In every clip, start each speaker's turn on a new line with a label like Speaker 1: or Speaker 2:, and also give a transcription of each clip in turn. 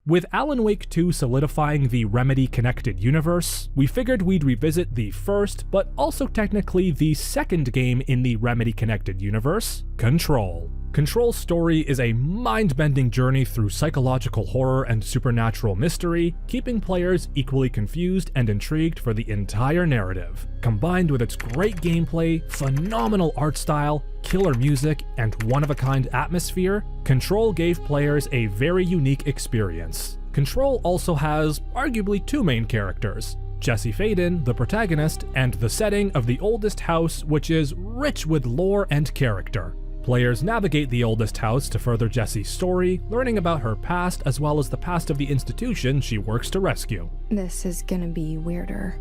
Speaker 1: With Alan Wake 2 solidifying the Remedy-connected universe, we figured we'd revisit the first, but also technically the second game in the Remedy-connected universe, Control. Control's story is a mind-bending journey through psychological horror and supernatural mystery, keeping players equally confused and intrigued for the entire narrative. Combined with its great gameplay, phenomenal art style, killer music, and one-of-a-kind atmosphere, Control gave players a very unique experience. Control also has arguably two main characters: Jesse Faden, the protagonist, and the setting of the oldest house, which is rich with lore and character. Players navigate the oldest house to further Jesse's story, learning about her past as well as the past of the institution she works to rescue.
Speaker 2: This is gonna be weirder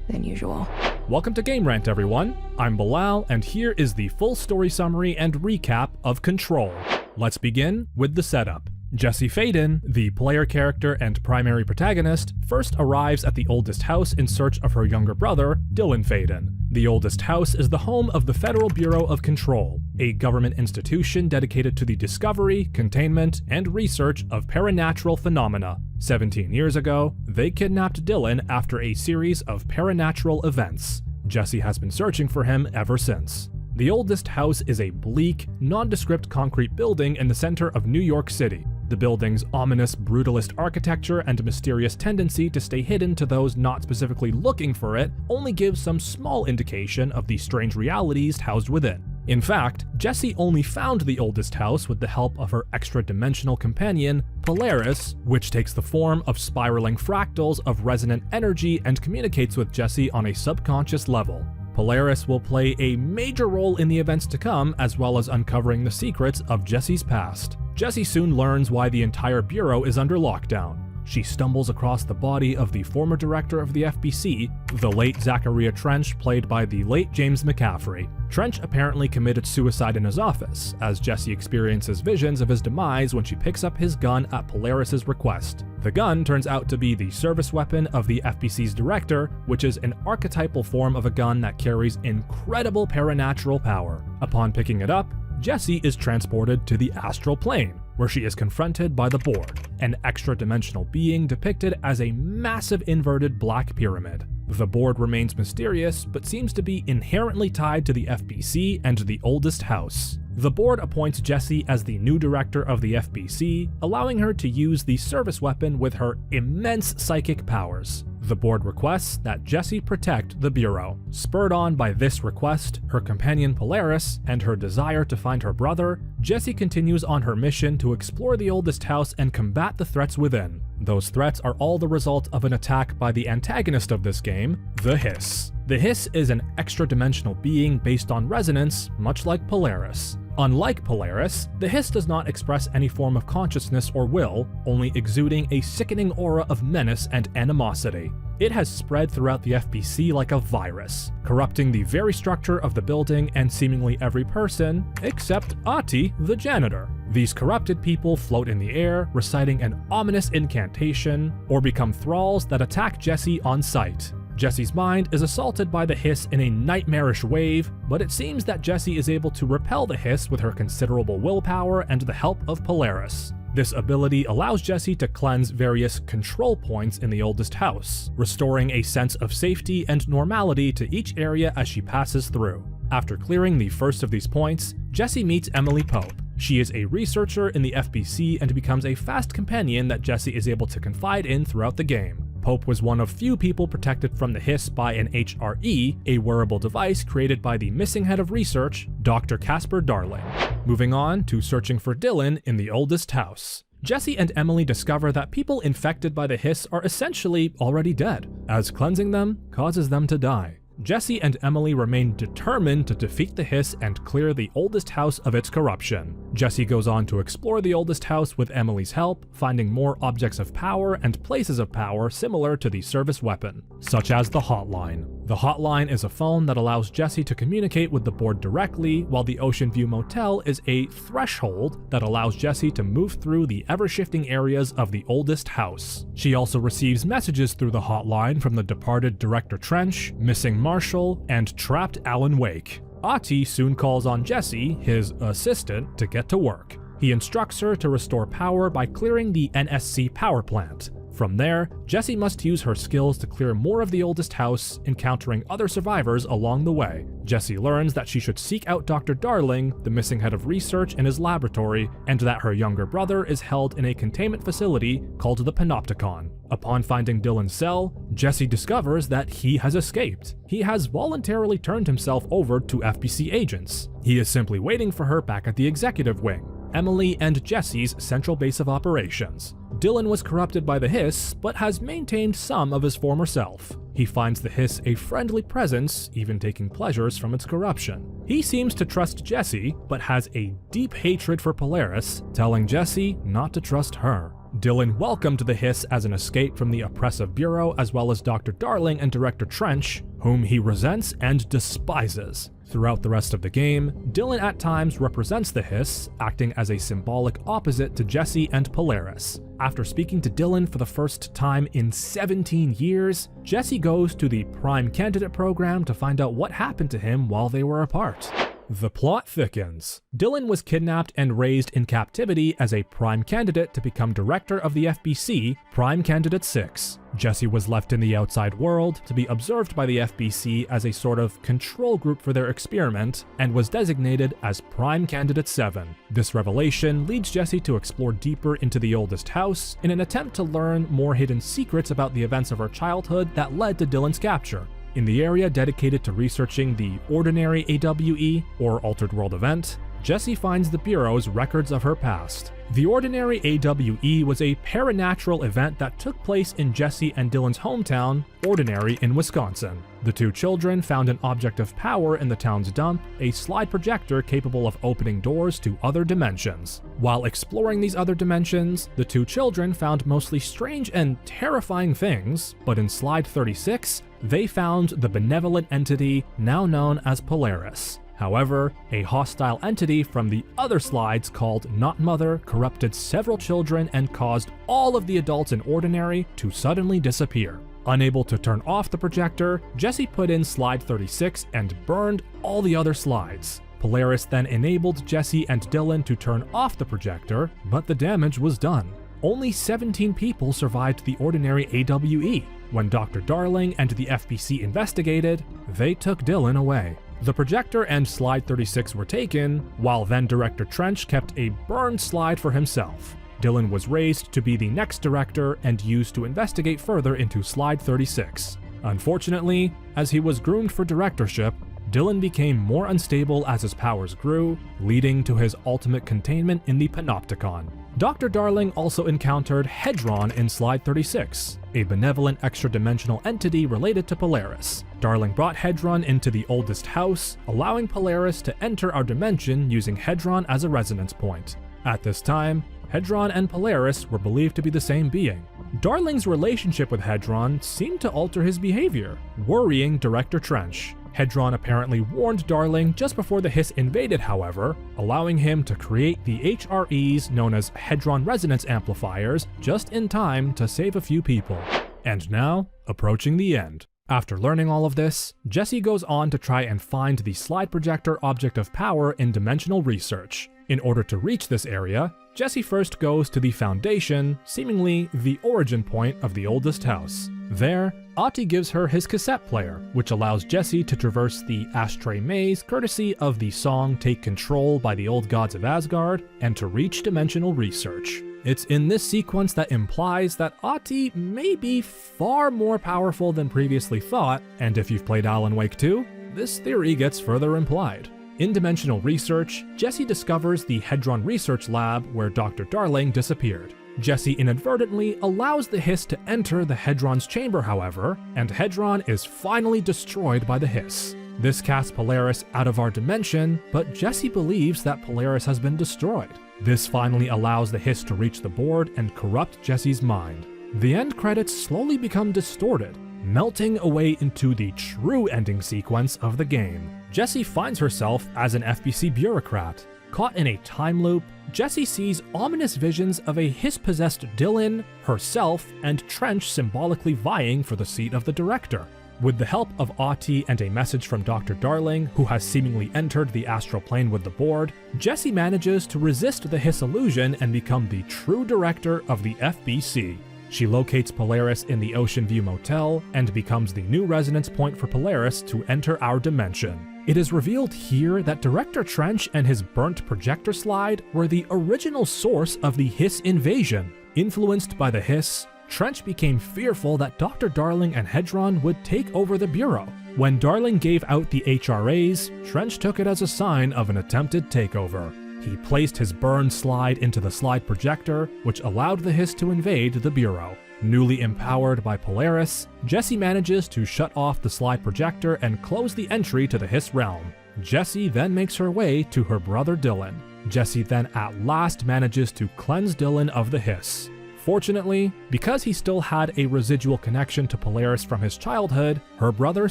Speaker 2: than usual.
Speaker 1: Welcome to Game Rant, everyone. I'm Bilal, and here is the full story summary and recap of Control. Let's begin with the setup. Jesse Faden, the player character and primary protagonist, first arrives at the oldest house in search of her younger brother, Dylan Faden. The oldest house is the home of the Federal Bureau of Control, a government institution dedicated to the discovery, containment, and research of paranatural phenomena. 17 years ago, they kidnapped Dylan after a series of paranatural events. Jesse has been searching for him ever since. The oldest house is a bleak, nondescript concrete building in the center of New York City. The building's ominous, brutalist architecture and mysterious tendency to stay hidden to those not specifically looking for it only gives some small indication of the strange realities housed within. In fact, Jesse only found the oldest house with the help of her extra-dimensional companion, Polaris, which takes the form of spiraling fractals of resonant energy and communicates with Jesse on a subconscious level. Polaris will play a major role in the events to come, as well as uncovering the secrets of Jesse's past. Jesse soon learns why the entire bureau is under lockdown. She stumbles across the body of the former director of the FBC, the late Zachariah Trench, played by the late James McCaffrey. Trench apparently committed suicide in his office, as Jesse experiences visions of his demise when she picks up his gun at Polaris's request. The gun turns out to be the service weapon of the FBC's director, which is an archetypal form of a gun that carries incredible paranatural power. Upon picking it up, Jesse is transported to the astral plane, where she is confronted by the Board, an extra-dimensional being depicted as a massive inverted black pyramid. The Board remains mysterious, but seems to be inherently tied to the FBC and the oldest house. The Board appoints Jesse as the new director of the FBC, allowing her to use the service weapon with her immense psychic powers. The Board requests that Jesse protect the Bureau. Spurred on by this request, her companion Polaris, and her desire to find her brother, Jesse continues on her mission to explore the oldest house and combat the threats within. Those threats are all the result of an attack by the antagonist of this game, the Hiss. The Hiss is an extra-dimensional being based on resonance, much like Polaris. Unlike Polaris, the Hiss does not express any form of consciousness or will, only exuding a sickening aura of menace and animosity. It has spread throughout the FBC like a virus, corrupting the very structure of the building and seemingly every person, except Ati, the janitor. These corrupted people float in the air, reciting an ominous incantation, or become thralls that attack Jesse on sight. Jesse's mind is assaulted by the Hiss in a nightmarish wave, but it seems that Jesse is able to repel the Hiss with her considerable willpower and the help of Polaris. This ability allows Jesse to cleanse various control points in the oldest house, restoring a sense of safety and normality to each area as she passes through. After clearing the first of these points, Jesse meets Emily Pope. She is a researcher in the FBC and becomes a fast companion that Jesse is able to confide in throughout the game. Pope was one of few people protected from the Hiss by an HRE, a wearable device created by the missing head of research, Dr. Casper Darling. Moving on to searching for Dylan in the oldest house. Jesse and Emily discover that people infected by the Hiss are essentially already dead, as cleansing them causes them to die. Jesse and Emily remain determined to defeat the Hiss and clear the oldest house of its corruption. Jesse goes on to explore the oldest house with Emily's help, finding more objects of power and places of power similar to the service weapon, such as the Hotline. The Hotline is a phone that allows Jesse to communicate with the Board directly, while the Ocean View Motel is a threshold that allows Jesse to move through the ever-shifting areas of the oldest house. She also receives messages through the Hotline from the departed Director Trench, missing Marshall, and trapped Alan Wake. Ati soon calls on Jesse, his assistant, to get to work. He instructs her to restore power by clearing the NSC power plant. From there, Jessie must use her skills to clear more of the oldest house, encountering other survivors along the way. Jessie learns that she should seek out Dr. Darling, the missing head of research in his laboratory, and that her younger brother is held in a containment facility called the Panopticon. Upon finding Dylan's cell, Jessie discovers that he has escaped. He has voluntarily turned himself over to FBC agents. He is simply waiting for her back at the executive wing, Emily and Jessie's central base of operations. Dylan was corrupted by the Hiss, but has maintained some of his former self. He finds the Hiss a friendly presence, even taking pleasures from its corruption. He seems to trust Jessie, but has a deep hatred for Polaris, telling Jessie not to trust her. Dylan welcomed the Hiss as an escape from the oppressive Bureau, as well as Dr. Darling and Director Trench, whom he resents and despises. Throughout the rest of the game, Dylan at times represents the Hiss, acting as a symbolic opposite to Jessie and Polaris. After speaking to Dylan for the first time in 17 years, Jessie goes to the Prime Candidate program to find out what happened to him while they were apart. The plot thickens. Dylan was kidnapped and raised in captivity as a prime candidate to become director of the FBC, Prime Candidate 6. Jessie was left in the outside world to be observed by the FBC as a sort of control group for their experiment, and was designated as Prime Candidate 7. This revelation leads Jessie to explore deeper into the oldest house in an attempt to learn more hidden secrets about the events of her childhood that led to Dylan's capture. In the area dedicated to researching the Ordinary AWE, or Altered World Event, Jessie finds the Bureau's records of her past. The Ordinary AWE was a paranatural event that took place in Jessie and Dylan's hometown, Ordinary in Wisconsin. The two children found an object of power in the town's dump, a slide projector capable of opening doors to other dimensions. While exploring these other dimensions, the two children found mostly strange and terrifying things, but in Slide 36, they found the benevolent entity now known as Polaris. However, a hostile entity from the other slides called Not Mother corrupted several children and caused all of the adults in Ordinary to suddenly disappear. Unable to turn off the projector, Jessie put in Slide 36 and burned all the other slides. Polaris then enabled Jessie and Dylan to turn off the projector, but the damage was done. Only 17 people survived the Ordinary AWE. When Dr. Darling and the FBC investigated, they took Dylan away. The projector and Slide 36 were taken, while then Director Trench kept a burned slide for himself. Dylan was raised to be the next director and used to investigate further into Slide 36. Unfortunately, as he was groomed for directorship, Dylan became more unstable as his powers grew, leading to his ultimate containment in the Panopticon. Dr. Darling also encountered Hedron in Slide 36, a benevolent extra-dimensional entity related to Polaris. Darling brought Hedron into the oldest house, allowing Polaris to enter our dimension using Hedron as a resonance point. At this time, Hedron and Polaris were believed to be the same being. Darling's relationship with Hedron seemed to alter his behavior, worrying Director Trench. Hedron apparently warned Darling just before the Hiss invaded, however, allowing him to create the HREs known as Hedron Resonance Amplifiers just in time to save a few people. And now, approaching the end. After learning all of this, Jessie goes on to try and find the slide projector object of power in dimensional research. In order to reach this area, Jessie first goes to the Foundation, seemingly the origin point of the oldest house. There, Ahti gives her his cassette player, which allows Jessie to traverse the Ashtray Maze courtesy of the song Take Control by the Old Gods of Asgard, and to reach dimensional research. It's in this sequence that implies that Ahti may be far more powerful than previously thought, and if you've played Alan Wake 2, this theory gets further implied. In dimensional research, Jessie discovers the Hedron Research Lab where Dr. Darling disappeared. Jessie inadvertently allows the Hiss to enter the Hedron's chamber, however, and Hedron is finally destroyed by the Hiss. This casts Polaris out of our dimension, but Jessie believes that Polaris has been destroyed. This finally allows the Hiss to reach the board and corrupt Jessie's mind. The end credits slowly become distorted, melting away into the true ending sequence of the game. Jessie finds herself as an FBC bureaucrat. Caught in a time loop, Jessie sees ominous visions of a Hiss-possessed Dylan, herself, and Trench symbolically vying for the seat of the director. With the help of Aughty and a message from Dr. Darling, who has seemingly entered the astral plane with the board, Jessie manages to resist the Hiss illusion and become the true director of the FBC. She locates Polaris in the Ocean View Motel and becomes the new residence point for Polaris to enter our dimension. It is revealed here that Director Trench and his burnt projector slide were the original source of the Hiss invasion. Influenced by the Hiss, Trench became fearful that Dr. Darling and Hedron would take over the Bureau. When Darling gave out the HRAs, Trench took it as a sign of an attempted takeover. He placed his burn slide into the slide projector, which allowed the Hiss to invade the Bureau. Newly empowered by Polaris, Jessie manages to shut off the slide projector and close the entry to the Hiss realm. Jessie then makes her way to her brother Dylan. Jessie then at last manages to cleanse Dylan of the Hiss. Fortunately, because he still had a residual connection to Polaris from his childhood, her brother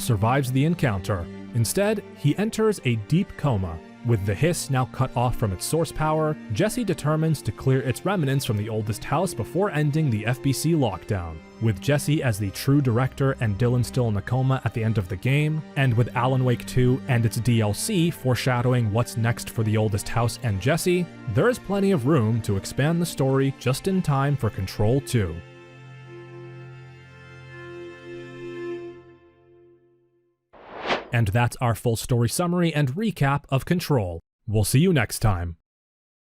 Speaker 1: survives the encounter. Instead, he enters a deep coma. With the Hiss now cut off from its source power, Jessie determines to clear its remnants from the oldest house before ending the FBC lockdown. With Jessie as the true director and Dylan still in the coma at the end of the game, and with Alan Wake 2 and its DLC foreshadowing what's next for the oldest house and Jessie, there is plenty of room to expand the story just in time for Control 2. And that's our full story summary and recap of Control. We'll see you next time.